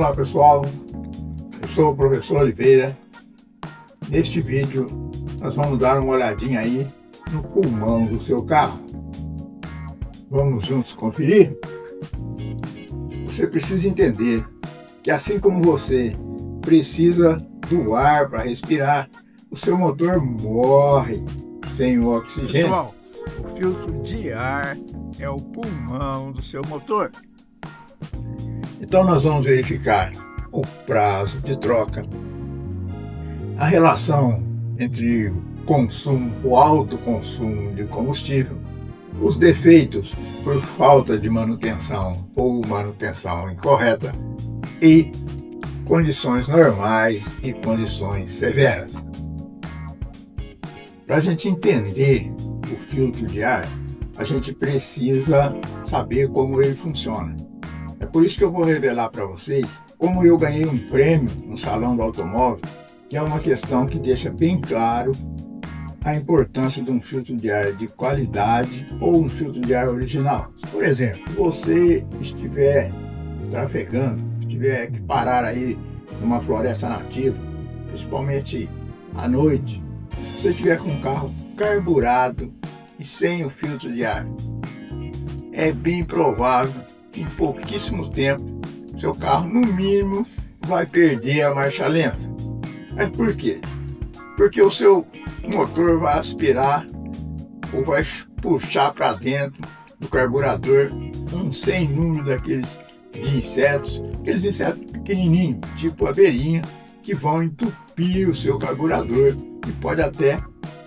Olá pessoal, eu sou o professor Oliveira. Neste vídeo nós vamos dar uma olhadinha aí no pulmão do seu carro. Vamos juntos conferir? Você precisa entender que assim como você precisa do ar para respirar, o seu motor morre sem o oxigênio. Pessoal, o filtro de ar é o pulmão do seu motor. Então nós vamos verificar o prazo de troca, a relação entre o alto consumo de combustível, os defeitos por falta de manutenção ou manutenção incorreta e condições normais e condições severas. Para a gente entender o filtro de ar, a gente precisa saber como ele funciona. É por isso que eu vou revelar para vocês como eu ganhei um prêmio no Salão do Automóvel, que é uma questão que deixa bem claro a importância de um filtro de ar de qualidade ou um filtro de ar original. Por exemplo, se você estiver trafegando, tiver que parar aí numa floresta nativa, principalmente à noite, se você tiver com um carro carburado e sem o filtro de ar, é bem provável que em pouquíssimo tempo seu carro no mínimo vai perder a marcha lenta. Mas por quê? Porque o seu motor vai aspirar ou vai puxar para dentro do carburador um sem número daqueles de insetos, aqueles insetos pequenininhos, tipo abelhinha, que vão entupir o seu carburador e pode até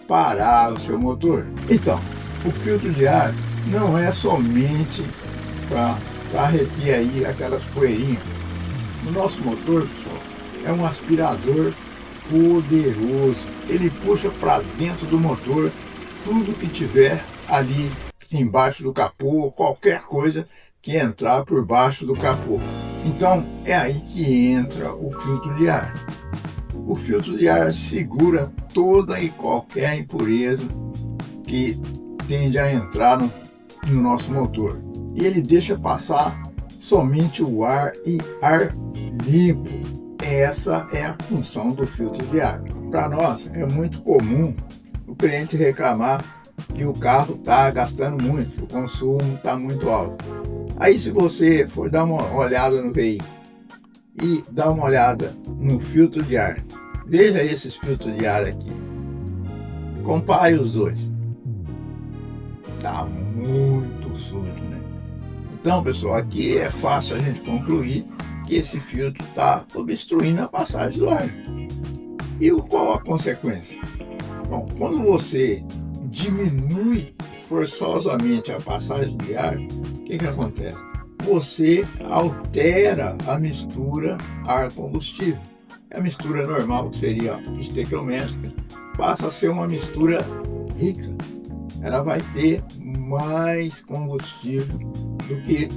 parar o seu motor. Então, o filtro de ar não é somente para reter aí aquelas poeirinhas. O nosso motor, pessoal, é um aspirador poderoso. Ele puxa para dentro do motor tudo que tiver ali embaixo do capô, qualquer coisa que entrar por baixo do capô. Então é aí que entra o filtro de ar. O filtro de ar segura toda e qualquer impureza que tende a entrar no nosso motor. E ele deixa passar somente o ar e ar limpo. Essa é a função do filtro de ar. Para nós é muito comum o cliente reclamar que o carro está gastando muito, que o consumo está muito alto. Aí se você for dar uma olhada no veículo e dar uma olhada no filtro de ar, veja esses filtros de ar aqui, compare os dois. Está muito sujo, né? Então pessoal, aqui é fácil a gente concluir que esse filtro está obstruindo a passagem do ar. E qual a consequência? Bom, quando você diminui forçosamente a passagem de ar, o que acontece? Você altera a mistura ar-combustível. A mistura normal, que seria estequiométrica, passa a ser uma mistura rica. Ela vai ter mais combustível do que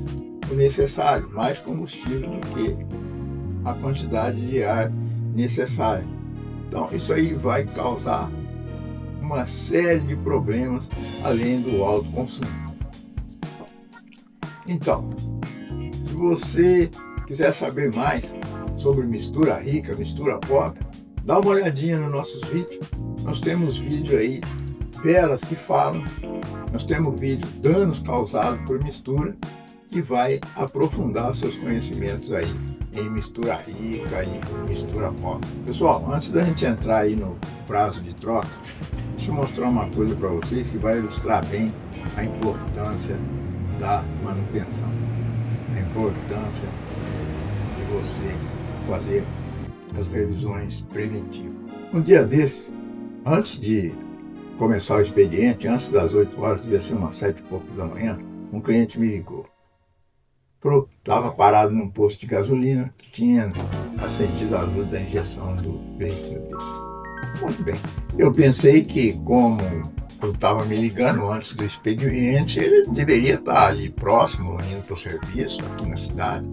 o necessário, mais combustível do que a quantidade de ar necessária. Então isso aí vai causar uma série de problemas além do alto consumo. Então, se você quiser saber mais sobre mistura rica, mistura pobre, dá uma olhadinha nos nossos vídeos. Nós temos vídeo aí, velas que falam, nós temos vídeo danos causados por mistura, que vai aprofundar seus conhecimentos aí em mistura rica e mistura pobre. Pessoal, antes da gente entrar aí no prazo de troca, deixa eu mostrar uma coisa para vocês que vai ilustrar bem a importância da manutenção, a importância de você fazer as revisões preventivas. Um dia desses, antes de começar o expediente, antes das 8 horas, devia ser umas 7 e pouco da manhã, um cliente me ligou. Estava parado num posto de gasolina, que tinha acendido a luz da injeção do veículo dele. Muito bem. Eu pensei que, como eu estava me ligando antes do expediente, ele deveria estar ali próximo, indo para o serviço, aqui na cidade.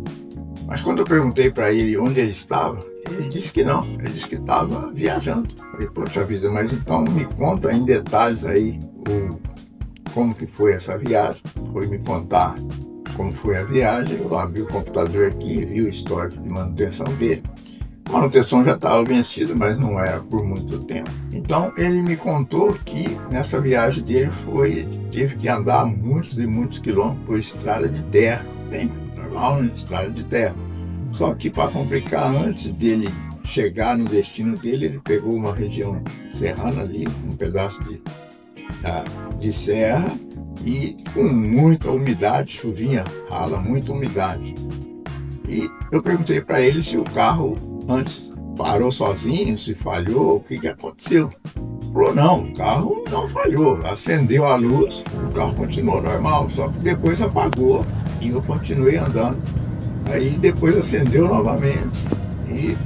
Mas quando eu perguntei para ele onde ele estava, ele disse que não. Ele disse que estava viajando. Eu falei, poxa vida, mas então me conta em detalhes aí como que foi essa viagem. Foi me contar como foi a viagem, eu abri o computador aqui e vi o histórico de manutenção dele. A manutenção já estava vencida, mas não era por muito tempo. Então ele me contou que nessa viagem dele teve que andar muitos e muitos quilômetros por estrada de terra, bem normal, né? Estrada de terra. Só que para complicar, antes dele chegar no destino dele, ele pegou uma região serrana ali, um pedaço de serra, e com muita umidade, chuvinha, rala, muita umidade. E eu perguntei para ele se o carro antes parou sozinho, se falhou, o que aconteceu. Ele falou, não, o carro não falhou, acendeu a luz, o carro continuou normal, só que depois apagou e eu continuei andando. Aí depois acendeu novamente e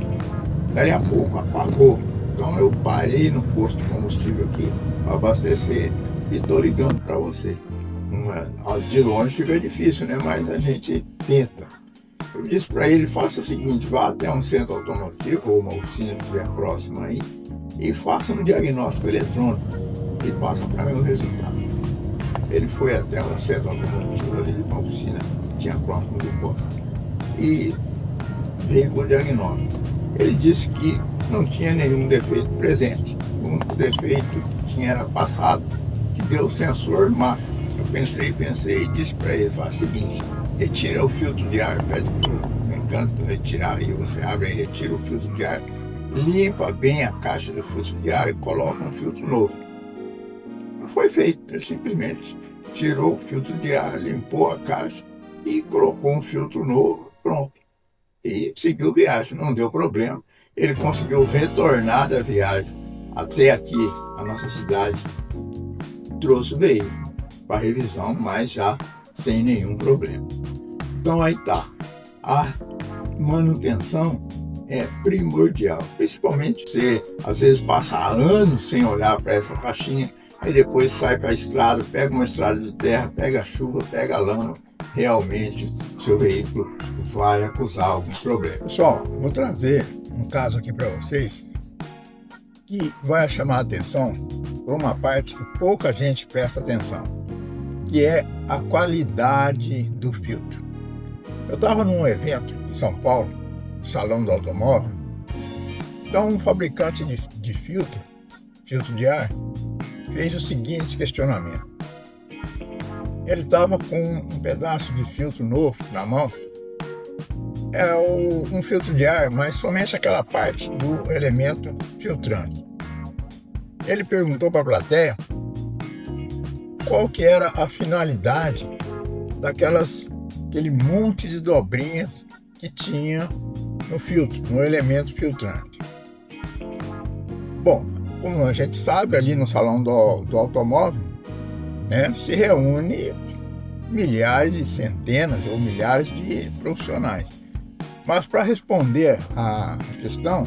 daí a pouco apagou. Então eu parei no posto de combustível aqui para abastecer e estou ligando para você. De longe fica difícil, né? Mas a gente tenta. Eu disse para ele, faça o seguinte, vá até um centro automotivo ou uma oficina que estiver próxima aí e faça um diagnóstico eletrônico e passa para mim o resultado. Ele foi até um centro automotivo ali, uma oficina que tinha próximo do posto e veio com o diagnóstico. Ele disse que não tinha nenhum defeito presente. O único defeito que tinha era passado, que deu o sensor máquina. Eu pensei e disse para ele, faz o seguinte, retira o filtro de ar, pede para o mecânico retirar, aí você abre e retira o filtro de ar, limpa bem a caixa do filtro de ar e coloca um filtro novo. Não foi feito, ele simplesmente tirou o filtro de ar, limpou a caixa e colocou um filtro novo, pronto. E seguiu viagem, não deu problema. Ele conseguiu retornar da viagem até aqui, a nossa cidade, trouxe o veículo para revisão, mas já sem nenhum problema. Então aí tá, a manutenção é primordial, principalmente você às vezes passa anos sem olhar para essa caixinha, aí depois sai para a estrada, pega uma estrada de terra, pega a chuva, pega a lama, realmente seu veículo vai acusar algum problema. Pessoal, eu vou trazer um caso aqui para vocês que vai chamar a atenção por uma parte que pouca gente presta atenção, que é a qualidade do filtro. Eu estava num evento em São Paulo, Salão do Automóvel, então um fabricante de filtro de ar, fez o seguinte questionamento. Ele estava com um pedaço de filtro novo na mão, um filtro de ar, mas somente aquela parte do elemento filtrante. Ele perguntou para a plateia qual que era a finalidade daquele monte de dobrinhas que tinha no filtro, no elemento filtrante. Bom, como a gente sabe, ali no salão do automóvel, né, se reúne milhares, centenas ou milhares de profissionais. Mas para responder a questão,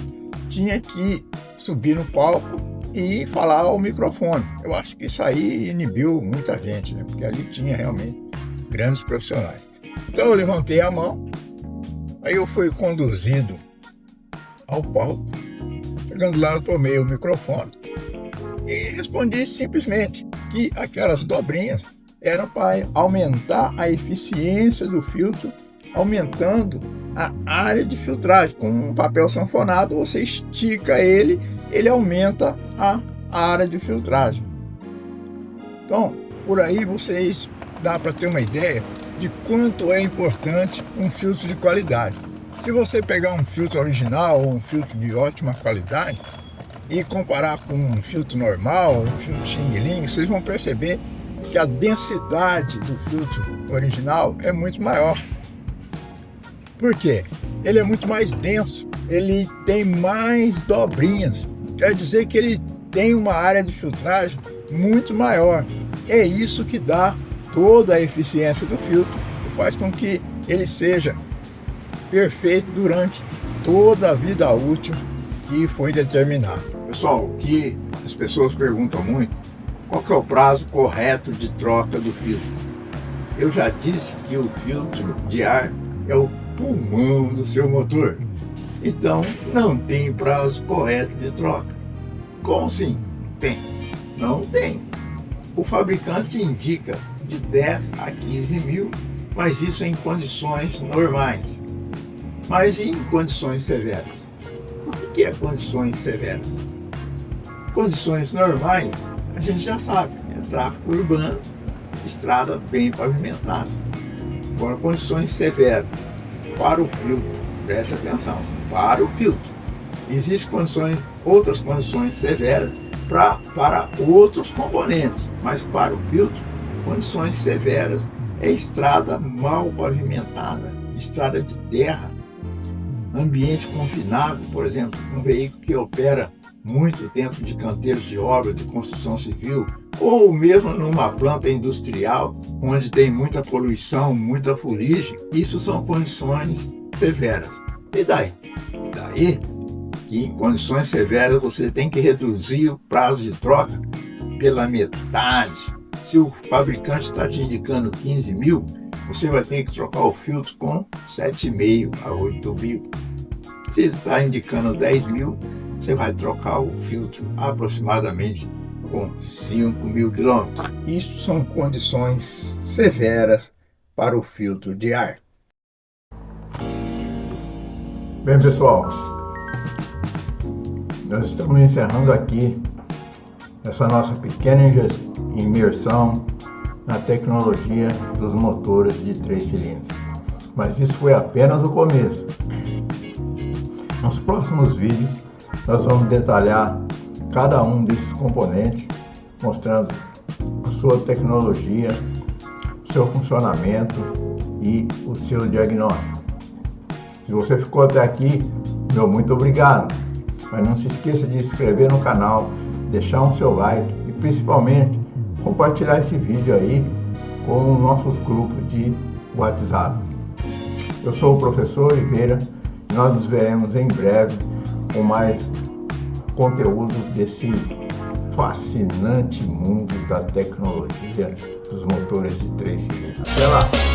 tinha que subir no palco e falar ao microfone. Eu acho que isso aí inibiu muita gente, né? Porque ali tinha realmente grandes profissionais. Então eu levantei a mão, aí eu fui conduzido ao palco. Chegando lá, eu tomei o microfone e respondi simplesmente que aquelas dobrinhas eram para aumentar a eficiência do filtro, aumentando a área de filtragem. Com um papel sanfonado, você estica ele aumenta a área de filtragem. Então, por aí vocês dá para ter uma ideia de quanto é importante um filtro de qualidade. Se você pegar um filtro original ou um filtro de ótima qualidade e comparar com um filtro normal, um filtro Xing-Ling, vocês vão perceber que a densidade do filtro original é muito maior. Por quê? Ele é muito mais denso, ele tem mais dobrinhas, quer dizer que ele tem uma área de filtragem muito maior. É isso que dá toda a eficiência do filtro e faz com que ele seja perfeito durante toda a vida útil que foi determinado. Pessoal, o que as pessoas perguntam muito, qual que é o prazo correto de troca do filtro? Eu já disse que o filtro de ar é o pulmão do seu motor. Então, não tem prazo correto de troca. Como assim? Tem. Não tem. O fabricante indica de 10 a 15 mil mas isso em condições normais. Mas e em condições severas? O que é condições severas? Condições normais, a gente já sabe, é tráfego urbano, estrada bem pavimentada. Agora, condições severas para o filtro, preste atenção, para o filtro. Existem outras condições severas para outros componentes, mas para o filtro, condições severas é estrada mal pavimentada, estrada de terra, ambiente confinado, por exemplo, um veículo que opera muito dentro de canteiros de obra, de construção civil, ou mesmo numa planta industrial, onde tem muita poluição, muita fuligem, isso são condições severas. E daí? E daí que em condições severas você tem que reduzir o prazo de troca pela metade. Se o fabricante está te indicando 15 mil, você vai ter que trocar o filtro com 7,5 a 8 mil. Se ele está indicando 10 mil, você vai trocar o filtro aproximadamente com 5 mil quilômetros. Isso são condições severas para o filtro de ar. Bem, pessoal, nós estamos encerrando aqui essa nossa pequena imersão na tecnologia dos motores de 3 cilindros. Mas isso foi apenas o começo. Nos próximos vídeos, nós vamos detalhar cada um desses componentes, mostrando a sua tecnologia, o seu funcionamento e o seu diagnóstico. Se você ficou até aqui, meu muito obrigado. Mas não se esqueça de se inscrever no canal, deixar um seu like e principalmente compartilhar esse vídeo aí com os nossos grupos de WhatsApp. Eu sou o professor Oliveira e nós nos veremos em breve com mais conteúdo desse fascinante mundo da tecnologia dos motores de 3 cilindros. Até lá!